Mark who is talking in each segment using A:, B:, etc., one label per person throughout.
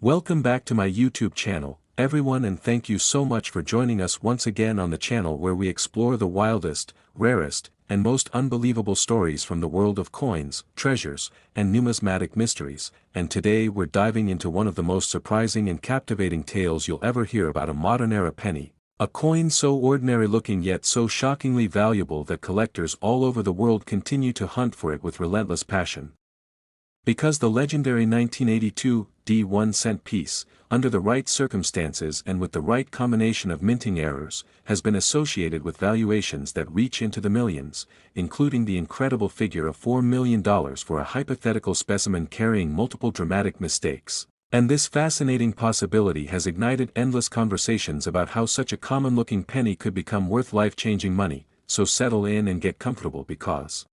A: Welcome back to my YouTube channel, everyone, and thank you so much for joining us once again on the channel where we explore the wildest, rarest, and most unbelievable stories from the world of coins, treasures, and numismatic mysteries, and today we're diving into one of the most surprising and captivating tales you'll ever hear about a modern-era penny, a coin so ordinary-looking yet so shockingly valuable that collectors all over the world continue to hunt for it with relentless passion. Because the legendary 1982 1-cent piece, under the right circumstances and with the right combination of minting errors, has been associated with valuations that reach into the millions, including the incredible figure of $4 million for a hypothetical specimen carrying multiple dramatic mistakes. And this fascinating possibility has ignited endless conversations about how such a common-looking penny could become worth life-changing money, so settle in and get comfortable because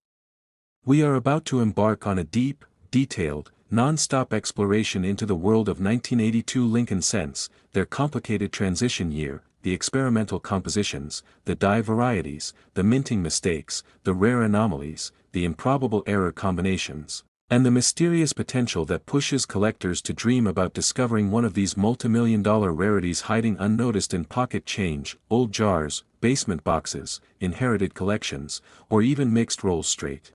A: we are about to embark on a deep, detailed, non-stop exploration into the world of 1982 Lincoln cents, their complicated transition year, the experimental compositions, the die varieties, the minting mistakes, the rare anomalies, the improbable error combinations, and the mysterious potential that pushes collectors to dream about discovering one of these multimillion-dollar rarities hiding unnoticed in pocket change, old jars, basement boxes, inherited collections, or even mixed rolls straight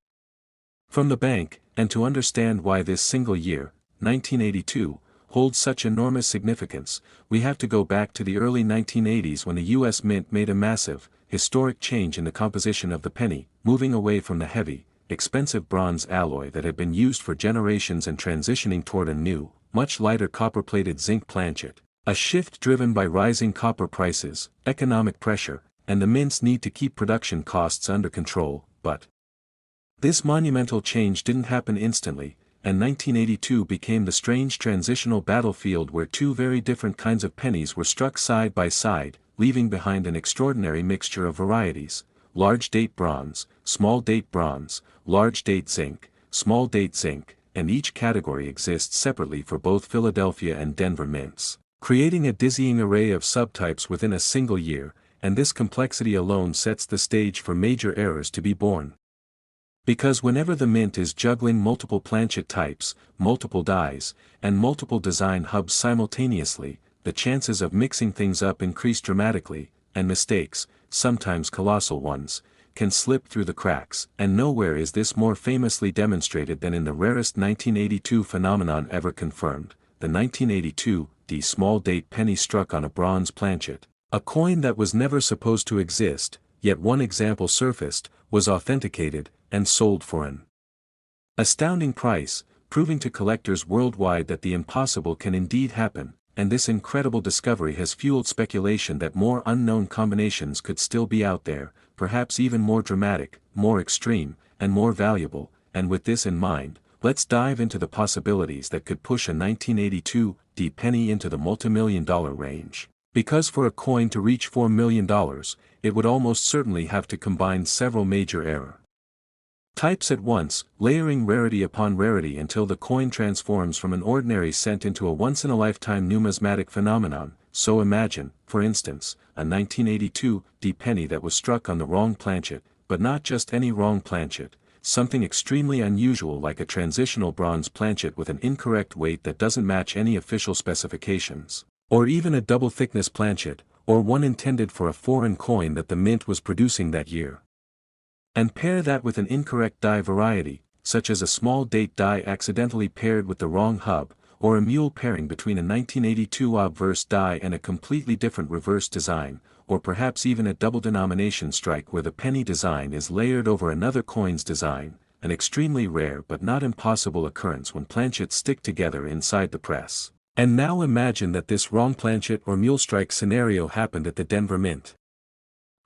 A: from the bank. And to understand why this single year, 1982, holds such enormous significance, we have to go back to the early 1980s when the U.S. Mint made a massive, historic change in the composition of the penny, moving away from the heavy, expensive bronze alloy that had been used for generations and transitioning toward a new, much lighter copper-plated zinc planchet, a shift driven by rising copper prices, economic pressure, and the mint's need to keep production costs under control. But this monumental change didn't happen instantly, and 1982 became the strange transitional battlefield where two very different kinds of pennies were struck side by side, leaving behind an extraordinary mixture of varieties: large date bronze, small date bronze, large date zinc, small date zinc, and each category exists separately for both Philadelphia and Denver mints, creating a dizzying array of subtypes within a single year, and this complexity alone sets the stage for major errors to be born. Because whenever the mint is juggling multiple planchet types, multiple dies, and multiple design hubs simultaneously, the chances of mixing things up increase dramatically, and mistakes, sometimes colossal ones, can slip through the cracks, and nowhere is this more famously demonstrated than in the rarest 1982 phenomenon ever confirmed, the 1982 small date penny struck on a bronze planchet, a coin that was never supposed to exist, yet one example surfaced, was authenticated, and sold for an astounding price, proving to collectors worldwide that the impossible can indeed happen, and this incredible discovery has fueled speculation that more unknown combinations could still be out there, perhaps even more dramatic, more extreme, and more valuable. And with this in mind, let's dive into the possibilities that could push a 1982 penny into the multimillion-dollar range. Because for a coin to reach $4 million, it would almost certainly have to combine several major error types at once, layering rarity upon rarity until the coin transforms from an ordinary cent into a once-in-a-lifetime numismatic phenomenon. So imagine, for instance, a 1982 penny that was struck on the wrong planchet, but not just any wrong planchet, something extremely unusual like a transitional bronze planchet with an incorrect weight that doesn't match any official specifications, or even a double-thickness planchet, or one intended for a foreign coin that the mint was producing that year. And pair that with an incorrect die variety, such as a small date die accidentally paired with the wrong hub, or a mule pairing between a 1982 obverse die and a completely different reverse design, or perhaps even a double denomination strike where the penny design is layered over another coin's design, an extremely rare but not impossible occurrence when planchets stick together inside the press. And now imagine that this wrong planchet or mule strike scenario happened at the Denver Mint.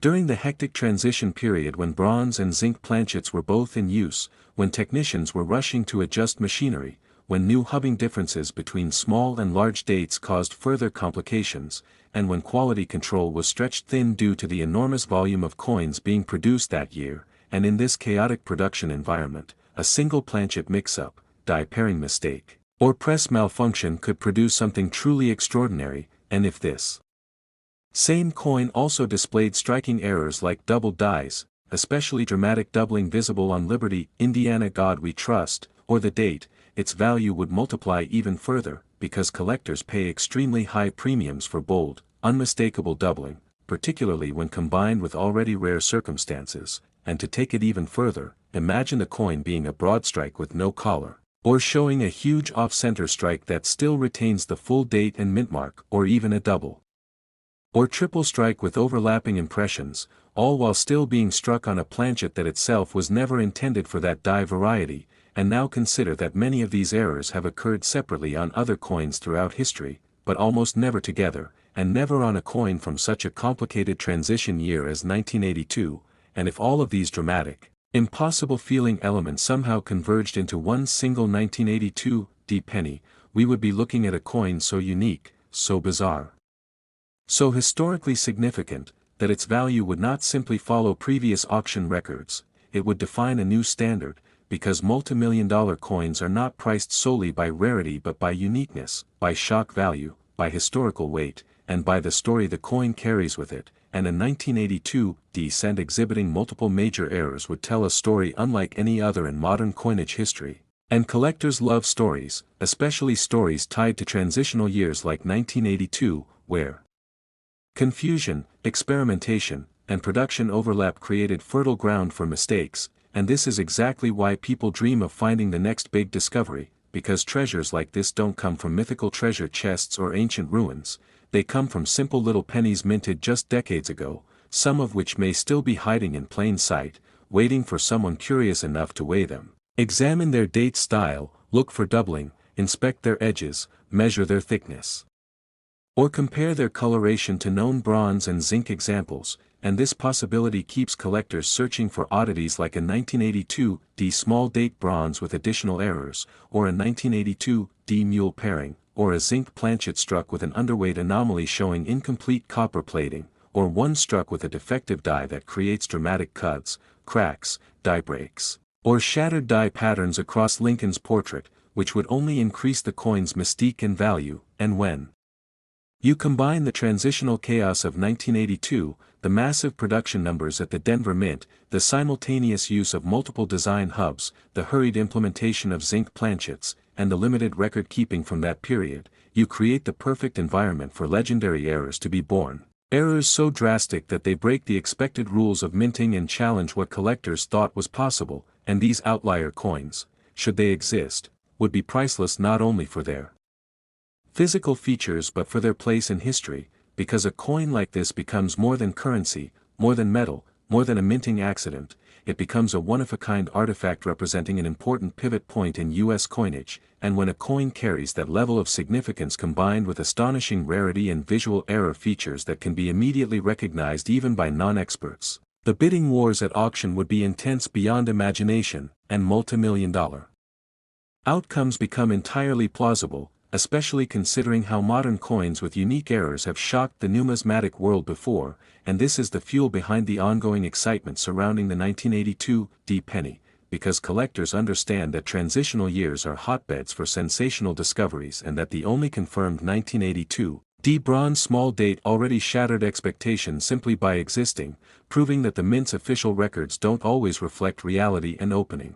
A: During the hectic transition period when bronze and zinc planchets were both in use, when technicians were rushing to adjust machinery, when new hubbing differences between small and large dates caused further complications, and when quality control was stretched thin due to the enormous volume of coins being produced that year, and in this chaotic production environment, a single planchet mix-up, die pairing mistake, or press malfunction could produce something truly extraordinary. And if this same coin also displayed striking errors like double dies, especially dramatic doubling visible on Liberty, Indiana God We Trust, or the date, its value would multiply even further, because collectors pay extremely high premiums for bold, unmistakable doubling, particularly when combined with already rare circumstances, and to take it even further, imagine the coin being a broad strike with no collar, or showing a huge off-center strike that still retains the full date and mint mark, or even a double or triple strike with overlapping impressions, all while still being struck on a planchet that itself was never intended for that die variety. And now consider that many of these errors have occurred separately on other coins throughout history, but almost never together, and never on a coin from such a complicated transition year as 1982, and if all of these dramatic, impossible feeling elements somehow converged into one single 1982 D penny, we would be looking at a coin so unique, so bizarre, so historically significant, that its value would not simply follow previous auction records, it would define a new standard, because multi-million-dollar coins are not priced solely by rarity but by uniqueness, by shock value, by historical weight, and by the story the coin carries with it, and a 1982 D cent exhibiting multiple major errors would tell a story unlike any other in modern coinage history. And collectors love stories, especially stories tied to transitional years like 1982, where confusion, experimentation, and production overlap created fertile ground for mistakes, and this is exactly why people dream of finding the next big discovery, because treasures like this don't come from mythical treasure chests or ancient ruins, they come from simple little pennies minted just decades ago, some of which may still be hiding in plain sight, waiting for someone curious enough to weigh them. Examine their date style, look for doubling, inspect their edges, measure their thickness, or compare their coloration to known bronze and zinc examples, and this possibility keeps collectors searching for oddities like a 1982 D small date bronze with additional errors, or a 1982 D mule pairing, or a zinc planchet struck with an underweight anomaly showing incomplete copper plating, or one struck with a defective die that creates dramatic cuts, cracks, die breaks, or shattered die patterns across Lincoln's portrait, which would only increase the coin's mystique and value. And when you combine the transitional chaos of 1982, the massive production numbers at the Denver Mint, the simultaneous use of multiple design hubs, the hurried implementation of zinc planchets, and the limited record keeping from that period, you create the perfect environment for legendary errors to be born. Errors so drastic that they break the expected rules of minting and challenge what collectors thought was possible, and these outlier coins, should they exist, would be priceless not only for their physical features but for their place in history, because a coin like this becomes more than currency, more than metal, more than a minting accident, it becomes a one-of-a-kind artifact representing an important pivot point in U.S. coinage, and when a coin carries that level of significance combined with astonishing rarity and visual error features that can be immediately recognized even by non-experts, the bidding wars at auction would be intense beyond imagination, and multi-million-dollar outcomes become entirely plausible, especially considering how modern coins with unique errors have shocked the numismatic world before, and this is the fuel behind the ongoing excitement surrounding the 1982 D penny, because collectors understand that transitional years are hotbeds for sensational discoveries and that the only confirmed 1982 D bronze small date already shattered expectations simply by existing, proving that the mint's official records don't always reflect reality and opening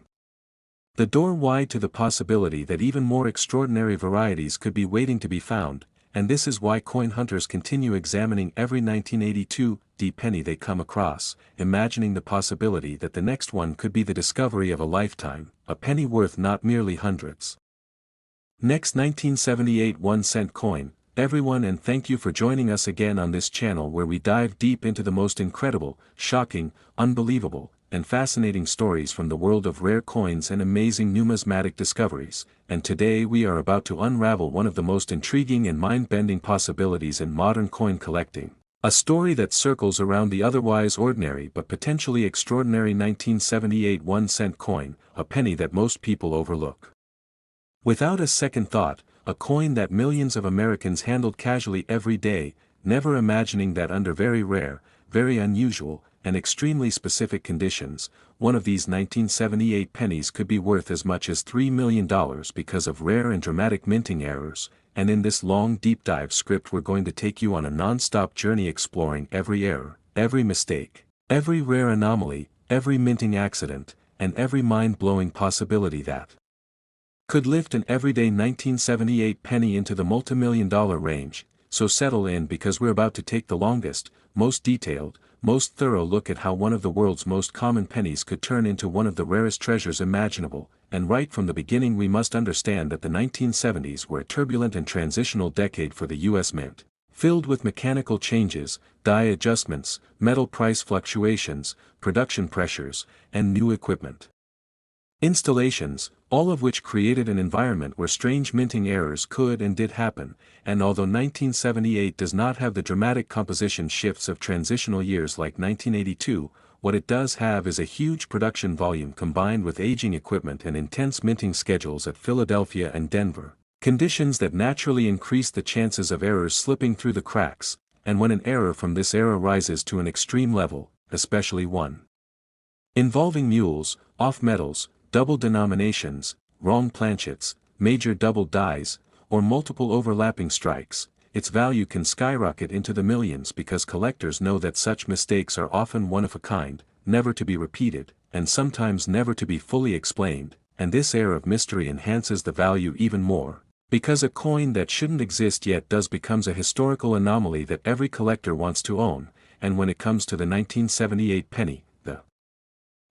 A: the door wide to the possibility that even more extraordinary varieties could be waiting to be found, and this is why coin hunters continue examining every 1982 D penny they come across, imagining the possibility that the next one could be the discovery of a lifetime, a penny worth not merely hundreds. Next 1978 1-cent coin, everyone, and thank you for joining us again on this channel where we dive deep into the most incredible, shocking, unbelievable, and fascinating stories from the world of rare coins and amazing numismatic discoveries, and today we are about to unravel one of the most intriguing and mind-bending possibilities in modern coin collecting, a story that circles around the otherwise ordinary but potentially extraordinary 1978 1-cent coin, a penny that most people overlook. Without a second thought, a coin that millions of Americans handled casually every day, never imagining that under very rare, very unusual, and extremely specific conditions, one of these 1978 pennies could be worth as much as $3 million because of rare and dramatic minting errors, and in this long deep dive script we're going to take you on a non-stop journey exploring every error, every mistake, every rare anomaly, every minting accident, and every mind-blowing possibility that could lift an everyday 1978 penny into the multimillion-dollar range, so settle in because we're about to take the longest, most detailed, most thorough look at how one of the world's most common pennies could turn into one of the rarest treasures imaginable, and right from the beginning we must understand that the 1970s were a turbulent and transitional decade for the U.S. Mint, filled with mechanical changes, die adjustments, metal price fluctuations, production pressures, and new equipment installations, all of which created an environment where strange minting errors could and did happen, and although 1978 does not have the dramatic composition shifts of transitional years like 1982, what it does have is a huge production volume combined with aging equipment and intense minting schedules at Philadelphia and Denver, conditions that naturally increase the chances of errors slipping through the cracks, and when an error from this era rises to an extreme level, especially one involving mules, off metals, double denominations, wrong planchets, major double dies, or multiple overlapping strikes, its value can skyrocket into the millions because collectors know that such mistakes are often one of a kind, never to be repeated, and sometimes never to be fully explained, and this air of mystery enhances the value even more, because a coin that shouldn't exist yet does becomes a historical anomaly that every collector wants to own, and when it comes to the 1978 penny, the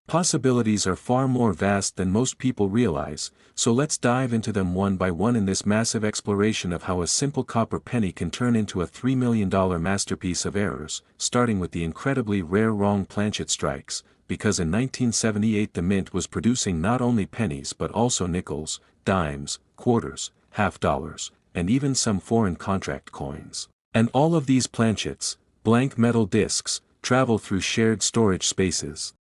A: possibilities are far more vast than most people realize, so let's dive into them one by one in this massive exploration of how a simple copper penny can turn into a $3 million masterpiece of errors, starting with the incredibly rare wrong planchet strikes, because in 1978 the Mint was producing not only pennies but also nickels, dimes, quarters, half dollars, and even some foreign contract coins. And all of these planchets, blank metal discs, travel through shared storage spaces,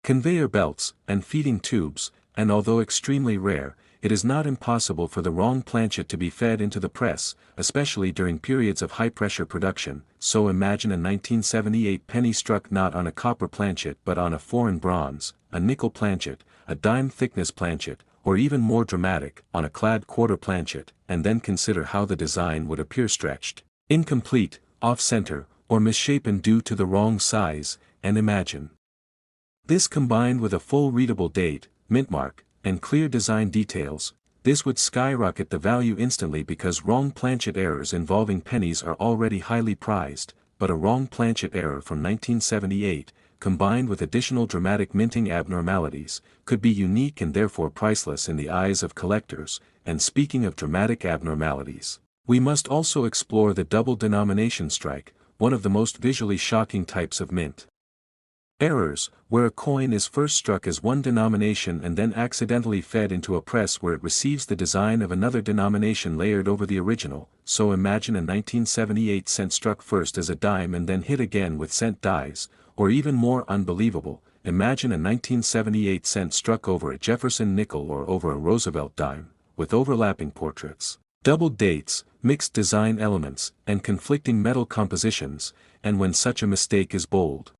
A: conveyor belts, and feeding tubes, and although extremely rare, it is not impossible for the wrong planchet to be fed into the press, especially during periods of high-pressure production, so imagine a 1978 penny struck not on a copper planchet but on a foreign bronze, a nickel planchet, a dime-thickness planchet, or even more dramatic, on a clad quarter planchet, and then consider how the design would appear stretched, incomplete, off-center, or misshapen due to the wrong size, and imagine this combined with a full readable date, mintmark, and clear design details, this would skyrocket the value instantly because wrong planchet errors involving pennies are already highly prized, but a wrong planchet error from 1978, combined with additional dramatic minting abnormalities, could be unique and therefore priceless in the eyes of collectors, and speaking of dramatic abnormalities, we must also explore the double denomination strike, one of the most visually shocking types of mint errors, where a coin is first struck as one denomination and then accidentally fed into a press where it receives the design of another denomination layered over the original, so imagine a 1978 cent struck first as a dime and then hit again with cent dies, or even more unbelievable, imagine a 1978 cent struck over a Jefferson nickel or over a Roosevelt dime, with overlapping portraits, doubled dates, mixed design elements, and conflicting metal compositions, and when such a mistake is bold,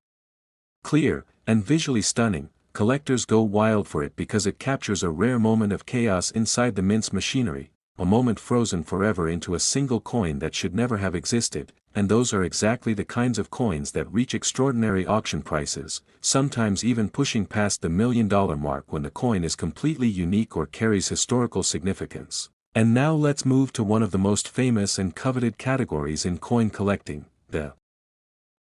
A: clear, and visually stunning, collectors go wild for it because it captures a rare moment of chaos inside the mint's machinery, a moment frozen forever into a single coin that should never have existed, and those are exactly the kinds of coins that reach extraordinary auction prices, sometimes even pushing past the $1 million mark when the coin is completely unique or carries historical significance. And now let's move to one of the most famous and coveted categories in coin collecting, the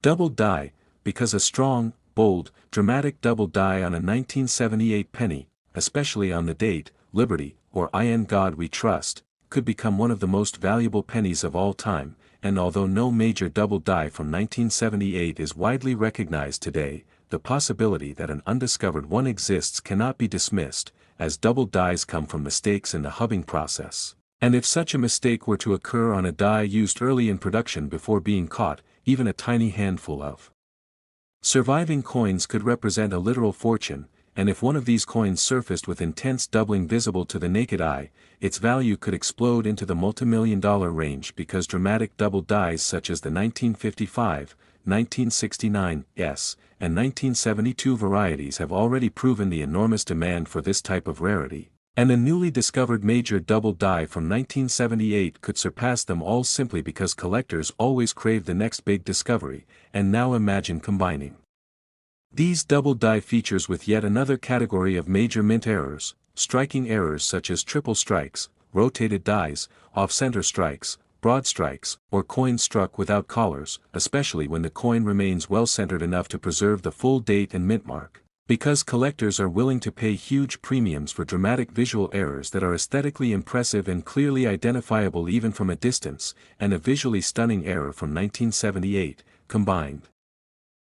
A: double die, because a strong, bold, dramatic double die on a 1978 penny, especially on the date, Liberty, or In God We Trust, could become one of the most valuable pennies of all time, and although no major double die from 1978 is widely recognized today, the possibility that an undiscovered one exists cannot be dismissed, as double dies come from mistakes in the hubbing process. And if such a mistake were to occur on a die used early in production before being caught, even a tiny handful of surviving coins could represent a literal fortune, and if one of these coins surfaced with intense doubling visible to the naked eye, its value could explode into the multimillion-dollar range because dramatic double dies such as the 1955, 1969 S, and 1972 varieties have already proven the enormous demand for this type of rarity, and a newly discovered major double die from 1978 could surpass them all simply because collectors always crave the next big discovery, and now imagine combining these double die features with yet another category of major mint errors, striking errors such as triple strikes, rotated dies, off-center strikes, broad strikes, or coins struck without collars, especially when the coin remains well-centered enough to preserve the full date and mint mark. Because collectors are willing to pay huge premiums for dramatic visual errors that are aesthetically impressive and clearly identifiable even from a distance, and a visually stunning error from 1978, combined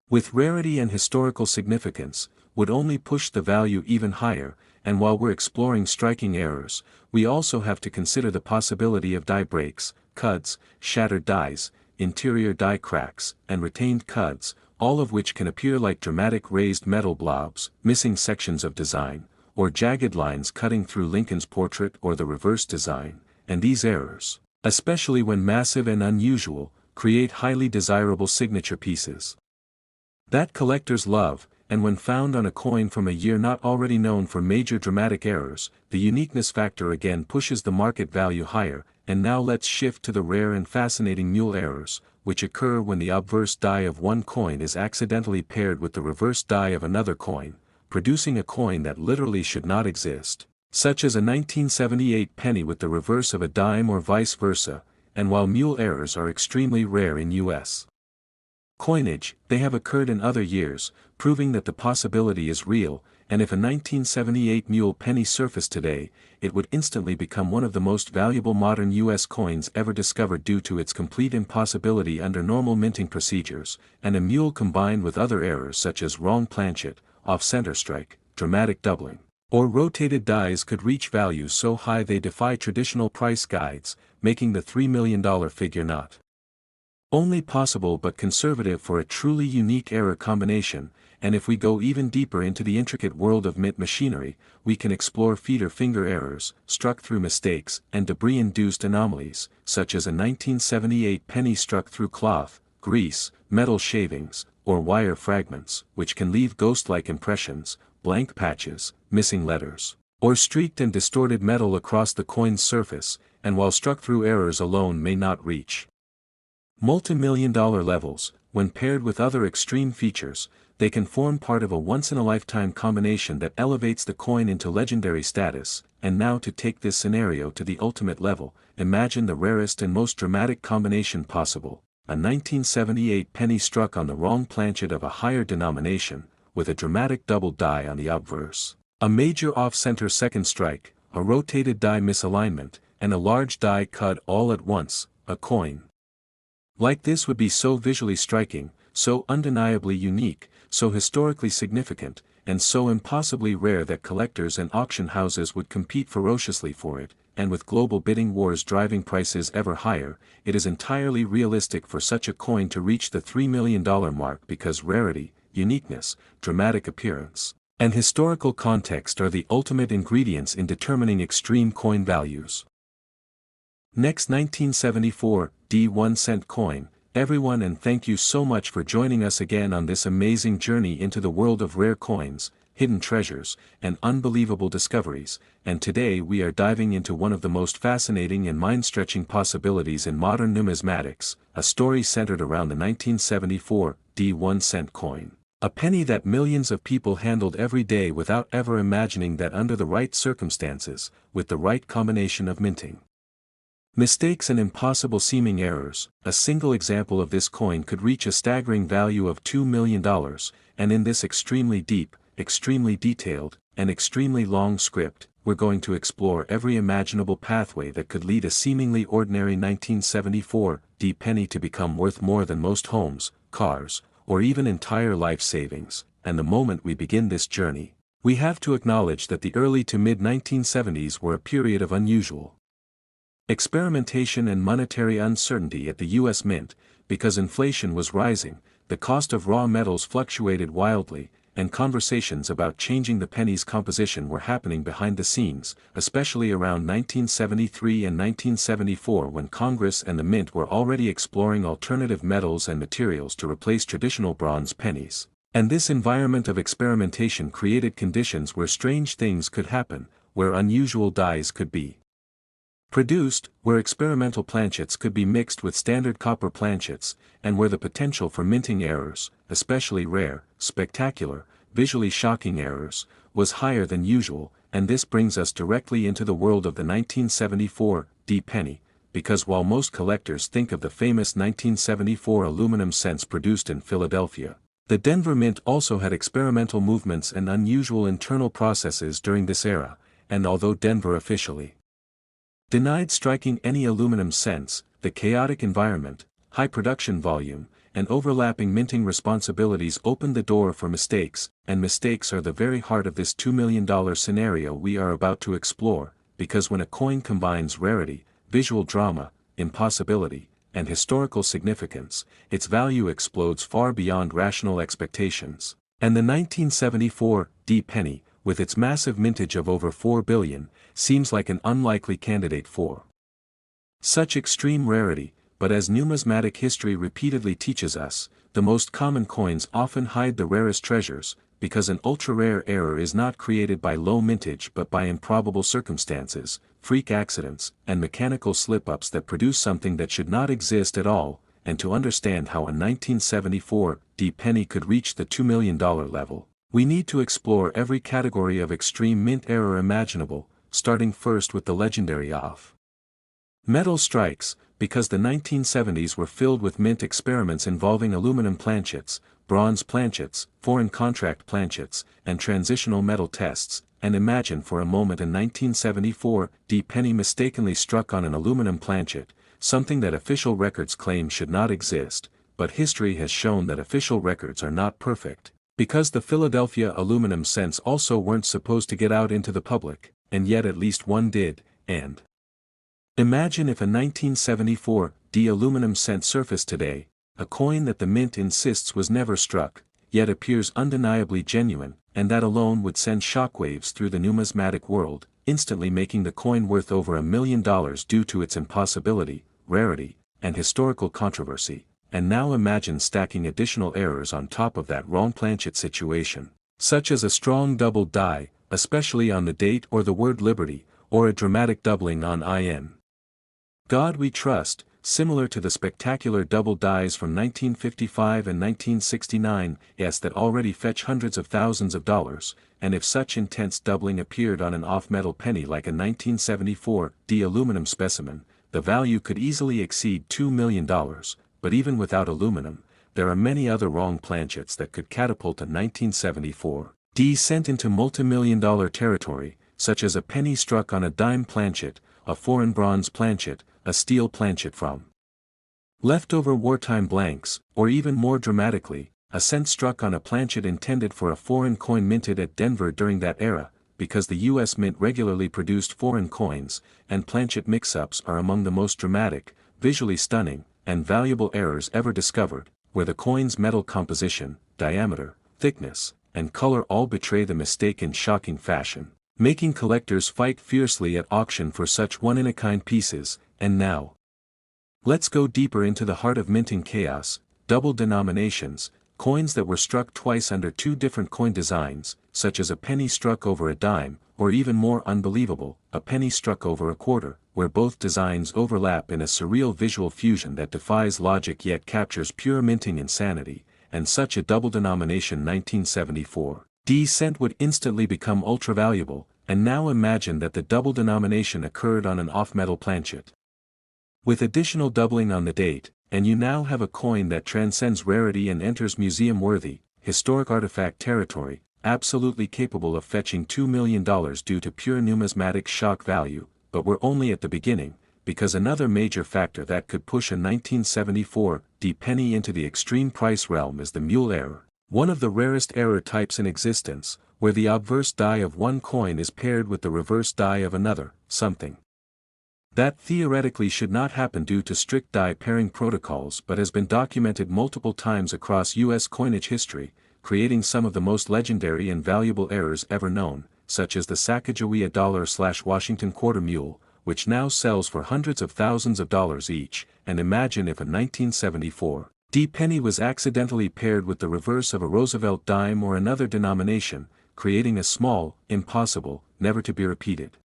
A: with rarity and historical significance, would only push the value even higher. And while we're exploring striking errors, we also have to consider the possibility of die breaks, cuds, shattered dies, interior die cracks, and retained cuds, all of which can appear like dramatic raised metal blobs, missing sections of design, or jagged lines cutting through Lincoln's portrait or the reverse design, and these errors, especially when massive and unusual, create highly desirable signature pieces that collectors love. And when found on a coin from a year not already known for major dramatic errors, the uniqueness factor again pushes the market value higher. And now let's shift to the rare and fascinating mule errors, which occur when the obverse die of one coin is accidentally paired with the reverse die of another coin, producing a coin that literally should not exist, such as a 1978 penny with the reverse of a dime or vice versa. And while mule errors are extremely rare in U.S. coinage, they have occurred in other years, proving that the possibility is real. And if a 1978 mule penny surfaced today, it would instantly become one of the most valuable modern U.S. coins ever discovered due to its complete impossibility under normal minting procedures. And a mule combined with other errors such as wrong planchet, off-center strike, dramatic doubling, or rotated dies could reach values so high they defy traditional price guides, making the $3 million figure not only possible but conservative for a truly unique error combination. And if we go even deeper into the intricate world of mint machinery, we can explore feeder finger errors, struck through mistakes, and debris-induced anomalies, such as a 1978 penny struck through cloth, grease, metal shavings, or wire fragments, which can leave ghost-like impressions, blank patches, missing letters, or streaked and distorted metal across the coin's surface. And while struck through errors alone may not reach multi-million-dollar levels, when paired with other extreme features, they can form part of a once-in-a-lifetime combination that elevates the coin into legendary status. And now to take this scenario to the ultimate level, imagine the rarest and most dramatic combination possible, a 1978 penny struck on the wrong planchet of a higher denomination, with a dramatic double die on the obverse, a major off-center second strike, a rotated die misalignment, and a large die cut all at once. A coin like this would be so visually striking, so undeniably unique, so historically significant, and so impossibly rare that collectors and auction houses would compete ferociously for it. And with global bidding wars driving prices ever higher, it is entirely realistic for such a coin to reach the $3 million mark because rarity, uniqueness, dramatic appearance, and historical context are the ultimate ingredients in determining extreme coin values. Next, 1974, D1 coin. Everyone, and thank you so much for joining us again on this amazing journey into the world of rare coins, hidden treasures, and unbelievable discoveries. And today we are diving into one of the most fascinating and mind-stretching possibilities in modern numismatics, a story centered around the 1974 D1 coin. A penny that millions of people handled every day without ever imagining that under the right circumstances, with the right combination of minting mistakes and impossible-seeming errors, a single example of this coin could reach a staggering value of $2 million. And in this extremely deep, extremely detailed, and extremely long script, we're going to explore every imaginable pathway that could lead a seemingly ordinary 1974 D penny to become worth more than most homes, cars, or even entire life savings. And the moment we begin this journey, we have to acknowledge that the early to mid-1970s were a period of unusual experimentation and monetary uncertainty at the U.S. Mint. Because inflation was rising, the cost of raw metals fluctuated wildly, and conversations about changing the penny's composition were happening behind the scenes, especially around 1973 and 1974 when Congress and the Mint were already exploring alternative metals and materials to replace traditional bronze pennies. And this environment of experimentation created conditions where strange things could happen, where unusual dies could be produced, where experimental planchets could be mixed with standard copper planchets, and where the potential for minting errors, especially rare, spectacular, visually shocking errors, was higher than usual. and this brings us directly into the world of the 1974 D penny, because while most collectors think of the famous 1974 aluminum cents produced in Philadelphia, the Denver Mint also had experimental movements and unusual internal processes during this era, and although Denver officially denied striking any aluminum cents, the chaotic environment, high production volume, and overlapping minting responsibilities opened the door for mistakes, and mistakes are the very heart of this $2 million scenario we are about to explore, because when a coin combines rarity, visual drama, impossibility, and historical significance, its value explodes far beyond rational expectations. And the 1974 D penny, with its massive mintage of over 4 billion, seems like an unlikely candidate for such extreme rarity, but as numismatic history repeatedly teaches us, the most common coins often hide the rarest treasures, because an ultra-rare error is not created by low mintage but by improbable circumstances, freak accidents, and mechanical slip-ups that produce something that should not exist at all. And to understand how a 1974 D penny could reach the $2 million level, we need to explore every category of extreme mint error imaginable, starting first with the legendary off-metal strikes, because the 1970s were filled with mint experiments involving aluminum planchets, bronze planchets, foreign contract planchets, and transitional metal tests. And imagine for a moment a 1974 D penny mistakenly struck on an aluminum planchet, something that official records claim should not exist, but history has shown that official records are not perfect, because the Philadelphia aluminum cents also weren't supposed to get out into the public, and yet at least one did. And imagine if a 1974 D aluminum cent surfaced today, a coin that the mint insists was never struck, yet appears undeniably genuine, and that alone would send shockwaves through the numismatic world, instantly making the coin worth over $1 million due to its impossibility, rarity, and historical controversy. And now imagine stacking additional errors on top of that wrong planchet situation, such as a strong double die, especially on the date or the word liberty, or a dramatic doubling on in God we trust, similar to the spectacular double dies from 1955 and 1969, yes, that already fetch hundreds of thousands of dollars. And if such intense doubling appeared on an off-metal penny like a 1974 D aluminum specimen, the value could easily exceed $2 million, but even without aluminum, there are many other wrong planchets that could catapult a 1974 D cent into multi-million-dollar territory, such as a penny struck on a dime planchet, a foreign bronze planchet, a steel planchet from leftover wartime blanks, or even more dramatically, a cent struck on a planchet intended for a foreign coin minted at Denver during that era, because the U.S. Mint regularly produced foreign coins, and planchet mix-ups are among the most dramatic, visually stunning, and valuable errors ever discovered, where the coin's metal composition, diameter, thickness, and color all betray the mistake in shocking fashion, making collectors fight fiercely at auction for such one-in-a-kind pieces. And now, let's go deeper into the heart of minting chaos: double denominations, coins that were struck twice under two different coin designs, such as a penny struck over a dime, or even more unbelievable, a penny struck over a quarter, where both designs overlap in a surreal visual fusion that defies logic yet captures pure minting insanity. And such a double denomination 1974 D cent would instantly become ultra-valuable. And now imagine that the double denomination occurred on an off-metal planchet, with additional doubling on the date, and you now have a coin that transcends rarity and enters museum-worthy, historic artifact territory, absolutely capable of fetching $2 million due to pure numismatic shock value. But we're only at the beginning, because another major factor that could push a 1974 D penny into the extreme price realm is the mule error, one of the rarest error types in existence, where the obverse die of one coin is paired with the reverse die of another, something that theoretically should not happen due to strict die pairing protocols but has been documented multiple times across U.S. coinage history, creating some of the most legendary and valuable errors ever known, such as the Sacagawea $/Washington quarter mule, which now sells for hundreds of thousands of dollars each. And imagine if a 1974 D penny was accidentally paired with the reverse of a Roosevelt dime or another denomination, creating a small, impossible, never-to-be-repeated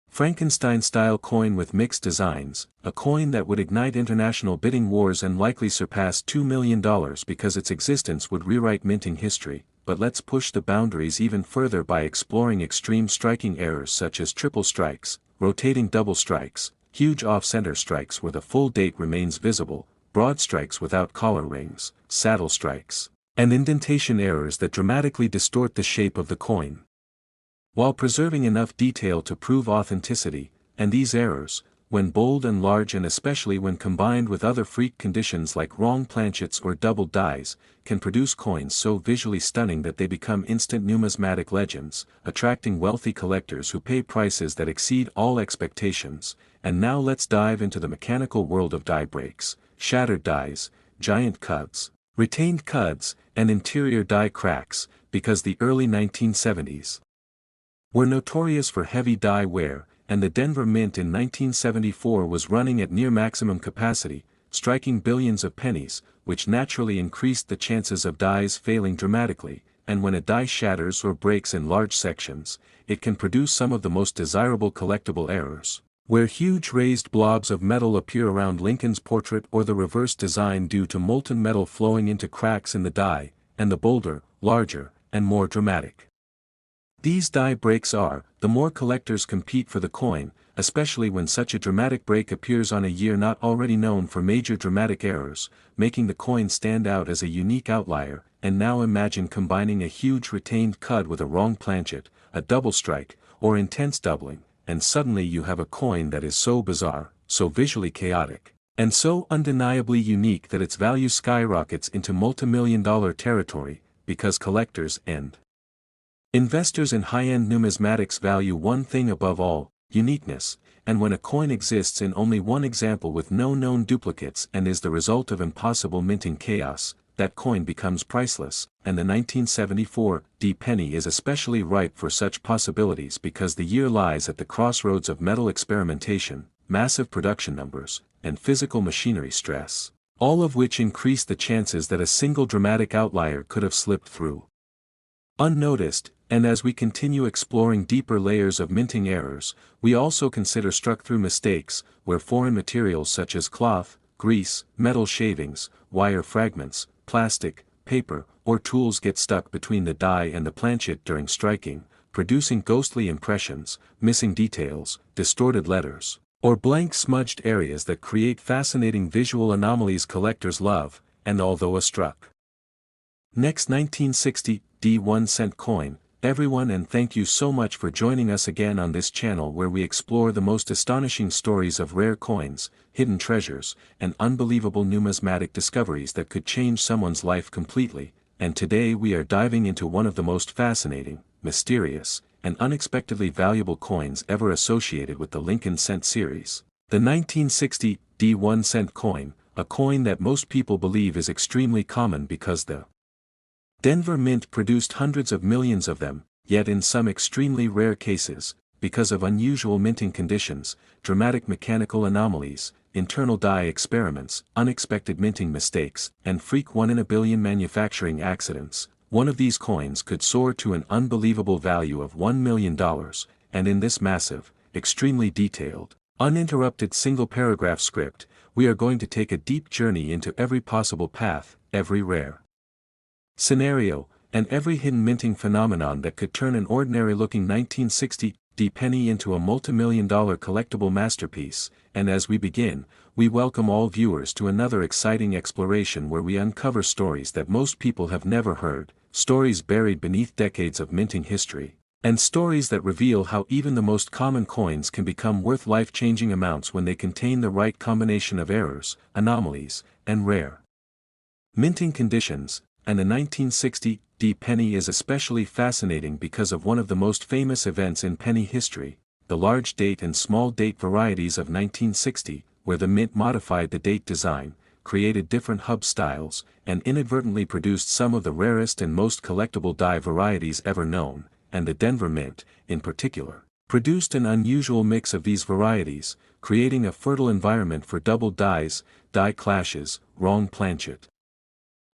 A: Frankenstein-style coin with mixed designs, a coin that would ignite international bidding wars and likely surpass $2 million because its existence would rewrite minting history. but let's push the boundaries even further by exploring extreme striking errors such as triple strikes, rotating double strikes, huge off-center strikes where the full date remains visible, broad strikes without collar rings, saddle strikes, and indentation errors that dramatically distort the shape of the coin. While preserving enough detail to prove authenticity, and these errors, when bold and large and especially when combined with other freak conditions like wrong planchets or doubled dies, can produce coins so visually stunning that they become instant numismatic legends, attracting wealthy collectors who pay prices that exceed all expectations. And now let's dive into the mechanical world of die breaks, shattered dies, giant cuts, retained cuts, and interior die cracks, because the early 1970s were notorious for heavy die wear, and the Denver Mint in 1974 was running at near maximum capacity, striking billions of pennies, which naturally increased the chances of dies failing dramatically, and when a die shatters or breaks in large sections, it can produce some of the most desirable collectible errors, where huge raised blobs of metal appear around Lincoln's portrait or the reverse design due to molten metal flowing into cracks in the die, and the bolder, larger, and more dramatic these die breaks are, the more collectors compete for the coin, especially when such a dramatic break appears on a year not already known for major dramatic errors, making the coin stand out as a unique outlier. And now imagine combining a huge retained cud with a wrong planchet, a double strike, or intense doubling, and suddenly you have a coin that is so bizarre, so visually chaotic, and so undeniably unique that its value skyrockets into multi-million-dollar territory, because collectors and investors in high-end numismatics value one thing above all, uniqueness, and when a coin exists in only one example with no known duplicates and is the result of impossible minting chaos, that coin becomes priceless, and the 1974 D penny is especially ripe for such possibilities because the year lies at the crossroads of metal experimentation, massive production numbers, and physical machinery stress, all of which increase the chances that a single dramatic outlier could have slipped through unnoticed. And as we continue exploring deeper layers of minting errors, we also consider struck-through mistakes, where foreign materials such as cloth, grease, metal shavings, wire fragments, plastic, paper, or tools get stuck between the die and the planchet during striking, producing ghostly impressions, missing details, distorted letters, or blank smudged areas that create fascinating visual anomalies collectors love. And although a struck next 1960 D 1-cent coin, everyone, and thank you so much for joining us again on this channel where we explore the most astonishing stories of rare coins, hidden treasures, and unbelievable numismatic discoveries that could change someone's life completely. And today we are diving into one of the most fascinating, mysterious, and unexpectedly valuable coins ever associated with the Lincoln cent series, the 1960 D 1-cent coin, a coin that most people believe is extremely common because the Denver Mint produced hundreds of millions of them, yet in some extremely rare cases, because of unusual minting conditions, dramatic mechanical anomalies, internal die experiments, unexpected minting mistakes, and freak one-in-a-billion manufacturing accidents, one of these coins could soar to an unbelievable value of $1 million, and in this massive, extremely detailed, uninterrupted single-paragraph script, we are going to take a deep journey into every possible path, every rare scenario, and every hidden minting phenomenon that could turn an ordinary-looking 1960 D penny into a multi-million-dollar collectible masterpiece. And as we begin, we welcome all viewers to another exciting exploration where we uncover stories that most people have never heard, stories buried beneath decades of minting history, and stories that reveal how even the most common coins can become worth life-changing amounts when they contain the right combination of errors, anomalies, and rare minting conditions. And the 1960 D penny is especially fascinating because of one of the most famous events in penny history, the large date and small date varieties of 1960, where the mint modified the date design, created different hub styles, and inadvertently produced some of the rarest and most collectible die varieties ever known, and the Denver Mint, in particular, produced an unusual mix of these varieties, creating a fertile environment for double dies, die clashes, wrong planchet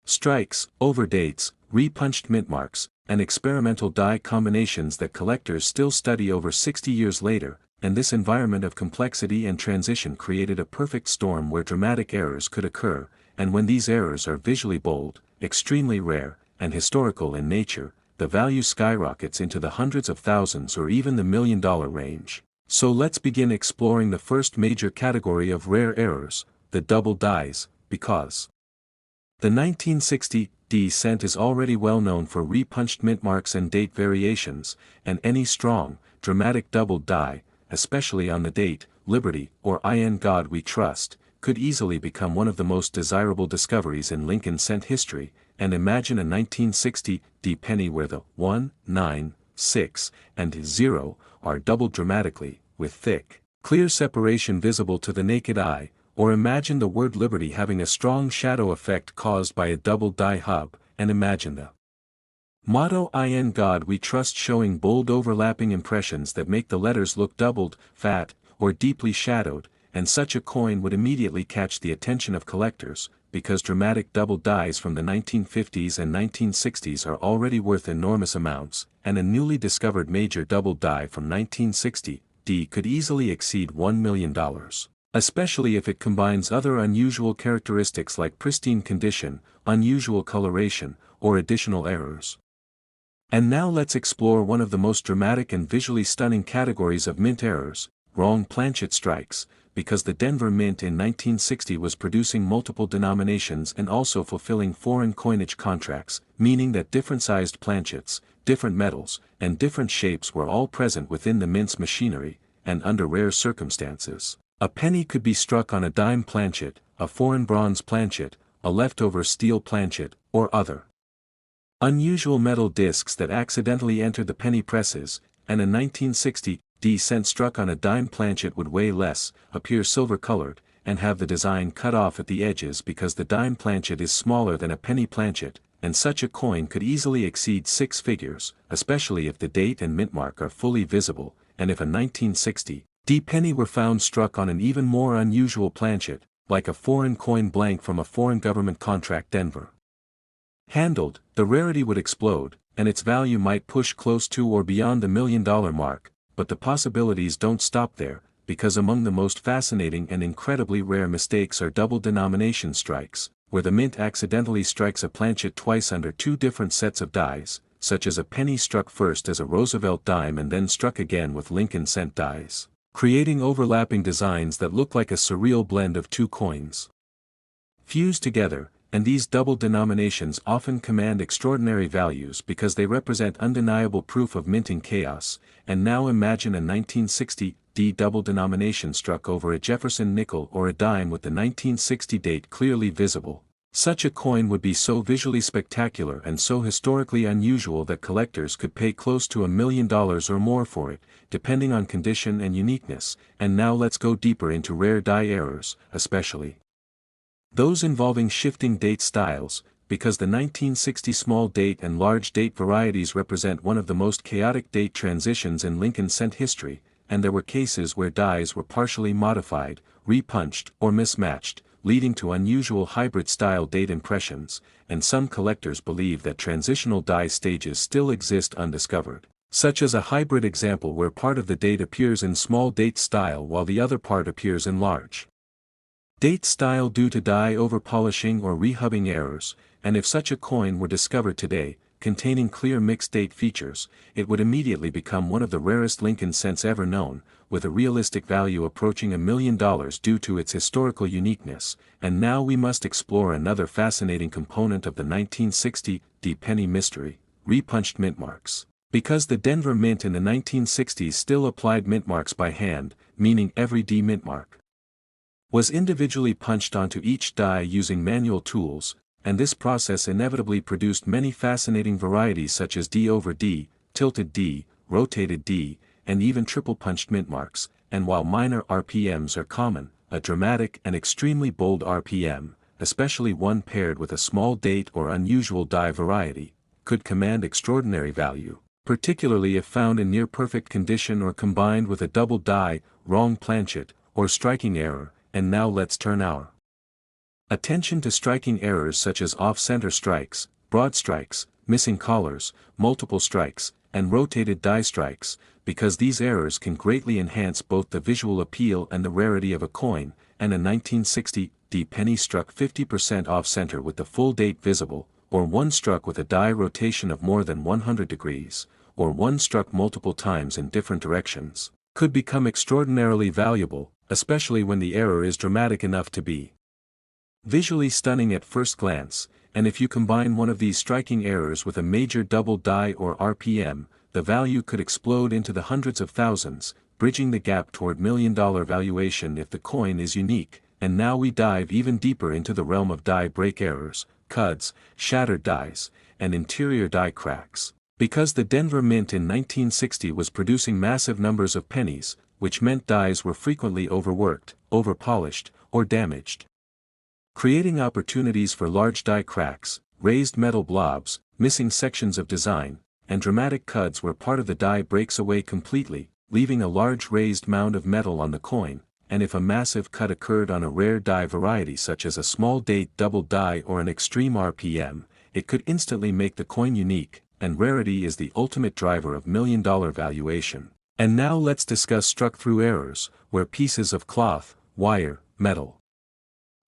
A: strikes, overdates, repunched mint marks, and experimental die combinations that collectors still study over 60 years later. And this environment of complexity and transition created a perfect storm where dramatic errors could occur, and when these errors are visually bold, extremely rare, and historical in nature, the value skyrockets into the hundreds of thousands or even the $1 million range. So let's begin exploring the first major category of rare errors, the double dies, because the 1960 D cent is already well known for repunched mint marks and date variations, and any strong, dramatic double die, especially on the date, Liberty, or In God We Trust, could easily become one of the most desirable discoveries in Lincoln cent history. And imagine a 1960 D penny where the 1, 9, 6, and 0 are doubled dramatically, with thick, clear separation visible to the naked eye, or imagine the word Liberty having a strong shadow effect caused by a double die hub, and imagine the motto In God We Trust showing bold overlapping impressions that make the letters look doubled, fat, or deeply shadowed, and such a coin would immediately catch the attention of collectors, because dramatic double dies from the 1950s and 1960s are already worth enormous amounts, and a newly discovered major double die from 1960 D could easily exceed $1 million. Especially if it combines other unusual characteristics like pristine condition, unusual coloration, or additional errors. And now let's explore one of the most dramatic and visually stunning categories of mint errors, wrong planchet strikes, because the Denver Mint in 1960 was producing multiple denominations and also fulfilling foreign coinage contracts, meaning that different-sized planchets, different metals, and different shapes were all present within the mint's machinery, and under rare circumstances. A penny could be struck on a dime planchet, a foreign bronze planchet, a leftover steel planchet, or other unusual metal discs that accidentally entered the penny presses, and a 1960 D cent struck on a dime planchet would weigh less, appear silver-colored, and have the design cut off at the edges because the dime planchet is smaller than a penny planchet, and such a coin could easily exceed 6 figures, especially if the date and mint mark are fully visible, and if a 1960 D penny were found struck on an even more unusual planchet, like a foreign coin blank from a foreign government contract Denver handled, the rarity would explode, and its value might push close to or beyond the $1 million mark, but the possibilities don't stop there, because among the most fascinating and incredibly rare mistakes are double denomination strikes, where the mint accidentally strikes a planchet twice under 2 different sets of dies, such as a penny struck first as a Roosevelt dime and then struck again with Lincoln cent dies, creating overlapping designs that look like a surreal blend of 2 coins fused together, and these double denominations often command extraordinary values because they represent undeniable proof of minting chaos. And now imagine a 1960 D double denomination struck over a Jefferson nickel or a dime with the 1960 date clearly visible. Such a coin would be so visually spectacular and so historically unusual that collectors could pay close to $1 million or more for it, depending on condition and uniqueness. And now let's go deeper into rare die errors, especially those involving shifting date styles, because the 1960 small date and large date varieties represent one of the most chaotic date transitions in Lincoln cent history, and there were cases where dies were partially modified, repunched, or mismatched, leading to unusual hybrid-style date impressions, and some collectors believe that transitional die stages still exist undiscovered, such as a hybrid example where part of the date appears in small date style while the other part appears in large date style due to die overpolishing or rehubbing errors. And if such a coin were discovered today, containing clear mixed date features, it would immediately become one of the rarest Lincoln cents ever known, with a realistic value approaching $1 million due to its historical uniqueness. And now we must explore another fascinating component of the 1960 D penny mystery, repunched mint marks. Because the Denver Mint in the 1960s still applied mint marks by hand, meaning every D mint mark was individually punched onto each die using manual tools, and this process inevitably produced many fascinating varieties such as D over D, tilted D, rotated D, and even triple-punched mint marks. And while minor RPMs are common, a dramatic and extremely bold RPM, especially one paired with a small date or unusual die variety, could command extraordinary value, particularly if found in near-perfect condition or combined with a double die, wrong planchet, or striking error. And now let's turn our attention to striking errors such as off-center strikes, broad strikes, missing collars, multiple strikes, and rotated die strikes, because these errors can greatly enhance both the visual appeal and the rarity of a coin. And a 1960 D penny struck 50% off-center with the full date visible, or one struck with a die rotation of more than 100 degrees, or one struck multiple times in different directions, could become extraordinarily valuable, especially when the error is dramatic enough to be visually stunning at first glance, and if you combine one of these striking errors with a major double die or RPM, the value could explode into the hundreds of thousands, bridging the gap toward million-dollar valuation if the coin is unique. And now we dive even deeper into the realm of die break errors, cuds, shattered dies, and interior die cracks. Because the Denver Mint in 1960 was producing massive numbers of pennies, which meant dies were frequently overworked, overpolished, or damaged, creating opportunities for large die cracks, raised metal blobs, missing sections of design, and dramatic cuds where part of the die breaks away completely, leaving a large raised mound of metal on the coin. And if a massive cut occurred on a rare die variety such as a small date double die or an extreme RPM, it could instantly make the coin unique, and rarity is the ultimate driver of million-dollar valuation. And now let's discuss struck-through errors, where pieces of cloth, wire, metal,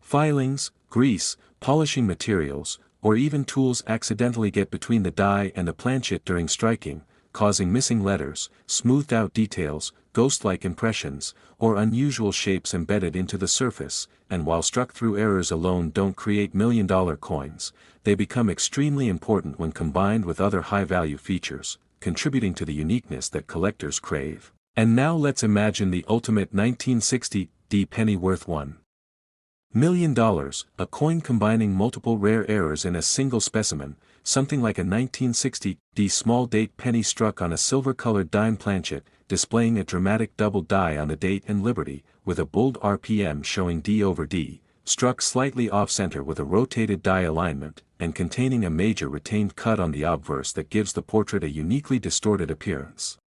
A: filings, grease, polishing materials, or even tools accidentally get between the die and the planchet during striking, causing missing letters, smoothed-out details, ghost-like impressions, or unusual shapes embedded into the surface. And while struck-through errors alone don't create million-dollar coins, they become extremely important when combined with other high-value features, contributing to the uniqueness that collectors crave. And now let's imagine the ultimate 1960 D penny worth $1 million, a coin combining multiple rare errors in a single specimen, something like a 1960 D small date penny struck on a silver-colored dime planchet, displaying a dramatic double die on the date and liberty, with a bold RPM showing D over D, struck slightly off-center with a rotated die alignment, and containing a major retained cut on the obverse that gives the portrait a uniquely distorted appearance.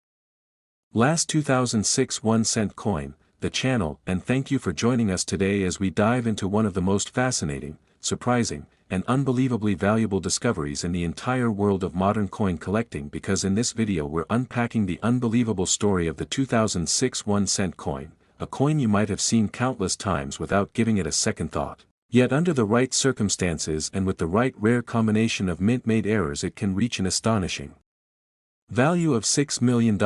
A: Last 2006 1-cent coin, the channel, and thank you for joining us today as we dive into one of the most fascinating, surprising, and unbelievably valuable discoveries in the entire world of modern coin collecting, because in this video we're unpacking the unbelievable story of the 2006 1-cent coin, a coin you might have seen countless times without giving it a second thought. Yet under the right circumstances and with the right rare combination of mint-made errors it can reach an astonishing value of $6 million,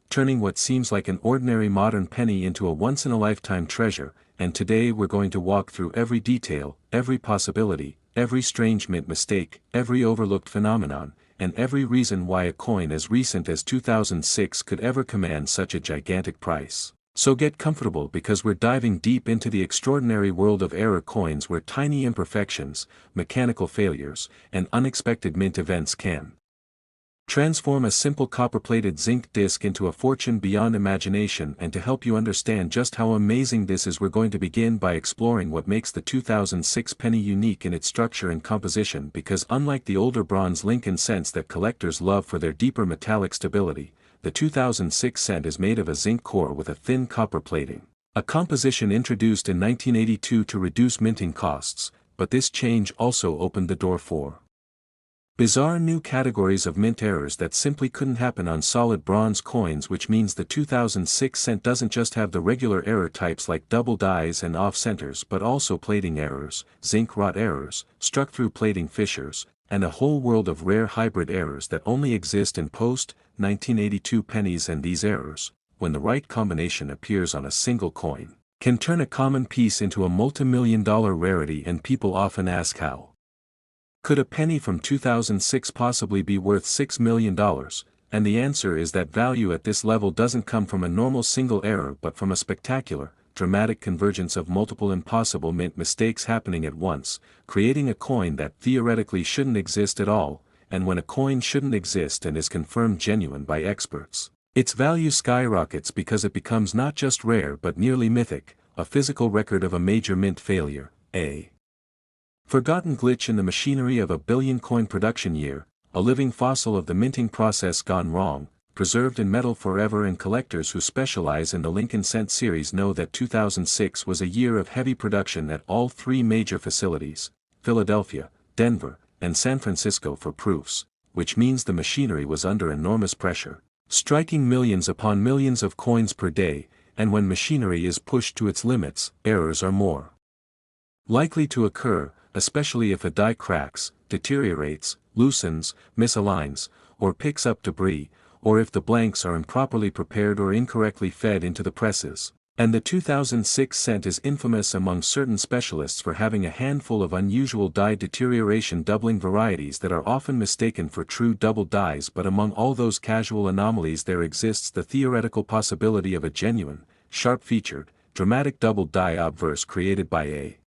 A: turning what seems like an ordinary modern penny into a once-in-a-lifetime treasure. And today we're going to walk through every detail, every possibility, every strange mint mistake, every overlooked phenomenon, and every reason why a coin as recent as 2006 could ever command such a gigantic price. So get comfortable, because we're diving deep into the extraordinary world of error coins, where tiny imperfections, mechanical failures, and unexpected mint events can transform a simple copper-plated zinc disc into a fortune beyond imagination. And to help you understand just how amazing this is, we're going to begin by exploring what makes the 2006 penny unique in its structure and composition, because unlike the older bronze Lincoln cents that collectors love for their deeper metallic stability, the 2006 cent is made of a zinc core with a thin copper plating, a composition introduced in 1982 to reduce minting costs. But this change also opened the door for bizarre new categories of mint errors that simply couldn't happen on solid bronze coins, which means the 2006 cent doesn't just have the regular error types like double dies and off-centers, but also plating errors, zinc rot errors, struck-through plating fissures, and a whole world of rare hybrid errors that only exist in post-1982 pennies. And these errors, when the right combination appears on a single coin, can turn a common piece into a multi-million-dollar rarity. And people often ask, how could a penny from 2006 possibly be worth $6 million? And the answer is that value at this level doesn't come from a normal single error, but from a spectacular, dramatic convergence of multiple impossible mint mistakes happening at once, creating a coin that theoretically shouldn't exist at all. And when a coin shouldn't exist and is confirmed genuine by experts, its value skyrockets, because it becomes not just rare but nearly mythic, a physical record of a major mint failure, a forgotten glitch in the machinery of a billion coin production year, a living fossil of the minting process gone wrong, preserved in metal forever. And collectors who specialize in the Lincoln Cent series know that 2006 was a year of heavy production at all three major facilities, Philadelphia, Denver, and San Francisco, for proofs, which means the machinery was under enormous pressure, striking millions upon millions of coins per day. And when machinery is pushed to its limits, errors are more likely to occur. especially if a die cracks, deteriorates, loosens, misaligns, or picks up debris, or if the blanks are improperly prepared or incorrectly fed into the presses. And the 2006 cent is infamous among certain specialists for having a handful of unusual die deterioration doubling varieties that are often mistaken for true double dies, but among all those casual anomalies there exists the theoretical possibility of a genuine, sharp-featured, dramatic double die obverse created by a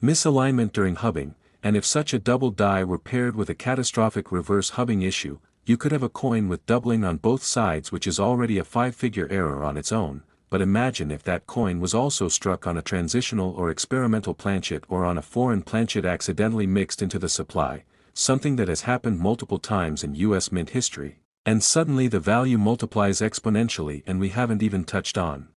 A: misalignment during hubbing, and if such a double die were paired with a catastrophic reverse hubbing issue, you could have a coin with doubling on both sides, which is already a 5-figure error on its own, but imagine if that coin was also struck on a transitional or experimental planchet or on a foreign planchet accidentally mixed into the supply, something that has happened multiple times in US mint history, and suddenly the value multiplies exponentially and we haven't even touched on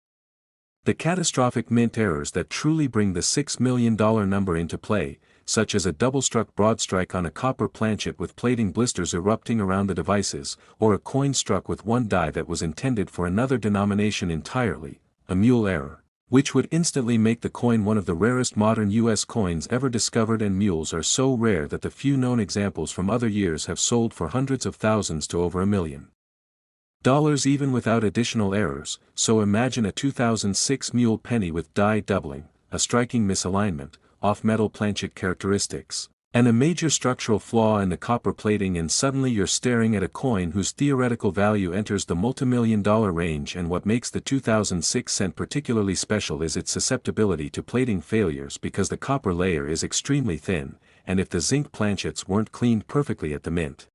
A: the catastrophic mint errors that truly bring the $6 million number into play, such as a double-struck broad strike on a copper planchet with plating blisters erupting around the devices, or a coin struck with one die that was intended for another denomination entirely, a mule error, which would instantly make the coin one of the rarest modern US coins ever discovered, and mules are so rare that the few known examples from other years have sold for hundreds of thousands to over $1 million even without additional errors. So imagine a 2006 mule penny with die doubling, a striking misalignment, off-metal planchet characteristics, and a major structural flaw in the copper plating, and suddenly you're staring at a coin whose theoretical value enters the multimillion-dollar range. And what makes the 2006 cent particularly special is its susceptibility to plating failures, because the copper layer is extremely thin, and if the zinc planchets weren't cleaned perfectly at the mint,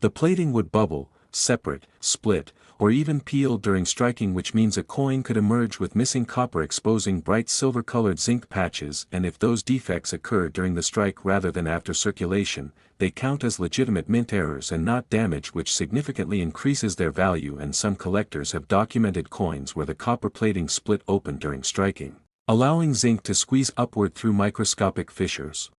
A: the plating would bubble, separate, split, or even peel during striking, which means a coin could emerge with missing copper exposing bright silver-colored zinc patches, and if those defects occur during the strike rather than after circulation, they count as legitimate mint errors and not damage, which significantly increases their value. And some collectors have documented coins where the copper plating split open during striking, allowing zinc to squeeze upward through microscopic fissures,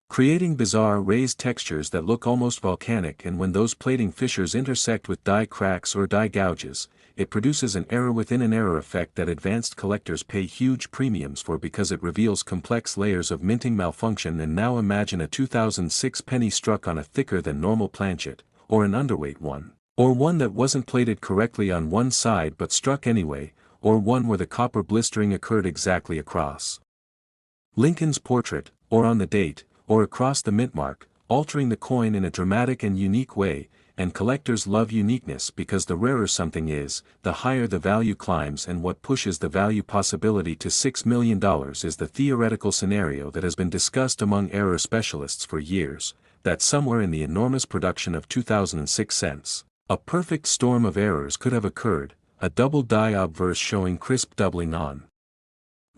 A: creating bizarre raised textures that look almost volcanic. And when those plating fissures intersect with die cracks or die gouges, it produces an error within an error effect that advanced collectors pay huge premiums for, because it reveals complex layers of minting malfunction. And now imagine a 2006 penny struck on a thicker than normal planchet, or an underweight one, or one that wasn't plated correctly on one side but struck anyway, or one where the copper blistering occurred exactly across Lincoln's portrait, or on the date, or across the mintmark, altering the coin in a dramatic and unique way. And collectors love uniqueness, because the rarer something is, the higher the value climbs. And what pushes the value possibility to $6 million is the theoretical scenario that has been discussed among error specialists for years, that somewhere in the enormous production of 2006 cents, a perfect storm of errors could have occurred, a double die obverse showing crisp doubling on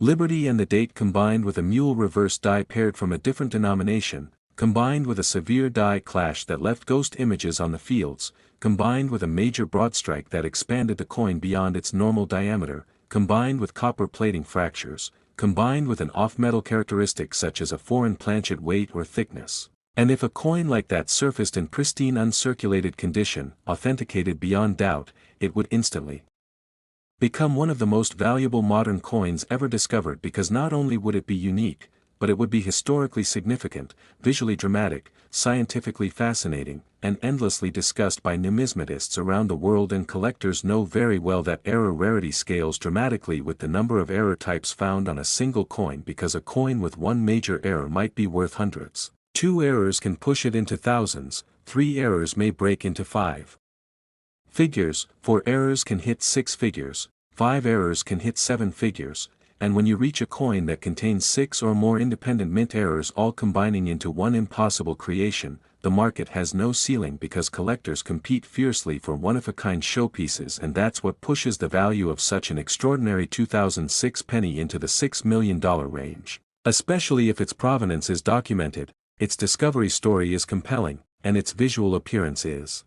A: Liberty and the date, combined with a mule reverse die paired from a different denomination, combined with a severe die clash that left ghost images on the fields, combined with a major broad strike that expanded the coin beyond its normal diameter, combined with copper plating fractures, combined with an off-metal characteristic such as a foreign planchet weight or thickness. And if a coin like that surfaced in pristine uncirculated condition, authenticated beyond doubt, it would instantly become one of the most valuable modern coins ever discovered, because not only would it be unique, but it would be historically significant, visually dramatic, scientifically fascinating, and endlessly discussed by numismatists around the world. And collectors know very well that error rarity scales dramatically with the number of error types found on a single coin, because a coin with one major error might be worth hundreds. 2 errors can push it into thousands, 3 errors may break into 5 figures, 4 errors can hit 6 figures, 5 errors can hit 7 figures, and when you reach a coin that contains 6 or more independent mint errors all combining into one impossible creation, the market has no ceiling, because collectors compete fiercely for one-of-a-kind showpieces. And that's what pushes the value of such an extraordinary 2006 penny into the $6 million range, especially if its provenance is documented, its discovery story is compelling, and its visual appearance is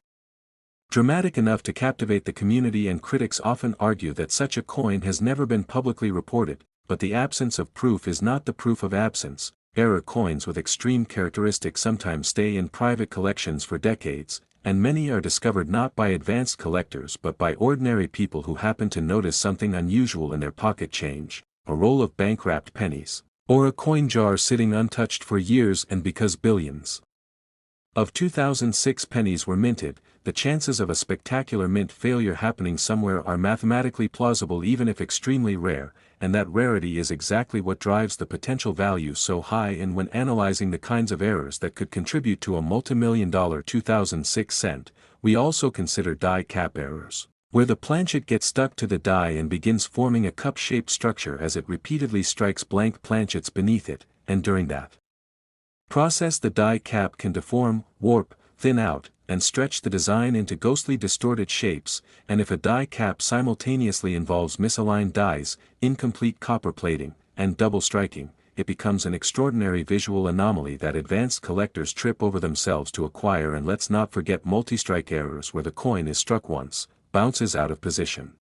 A: dramatic enough to captivate the community. And critics often argue that such a coin has never been publicly reported, but the absence of proof is not the proof of absence. Error coins with extreme characteristics sometimes stay in private collections for decades, and many are discovered not by advanced collectors but by ordinary people who happen to notice something unusual in their pocket change, a roll of bank-wrapped pennies, Or a coin jar sitting untouched for years and because billions of 2006 pennies were minted, the chances of a spectacular mint failure happening somewhere are mathematically plausible even if extremely rare, and that rarity is exactly what drives the potential value so high. And when analyzing the kinds of errors that could contribute to a multimillion-dollar 2006 cent, we also consider die cap errors, where the planchet gets stuck to the die and begins forming a cup-shaped structure as it repeatedly strikes blank planchets beneath it, and during that process the die cap can deform, warp, thin out, and stretch the design into ghostly distorted shapes. And if a die cap simultaneously involves misaligned dies, incomplete copper plating, and double striking, it becomes an extraordinary visual anomaly that advanced collectors trip over themselves to acquire. And let's not forget multi-strike errors where the coin is struck once, bounces out of position,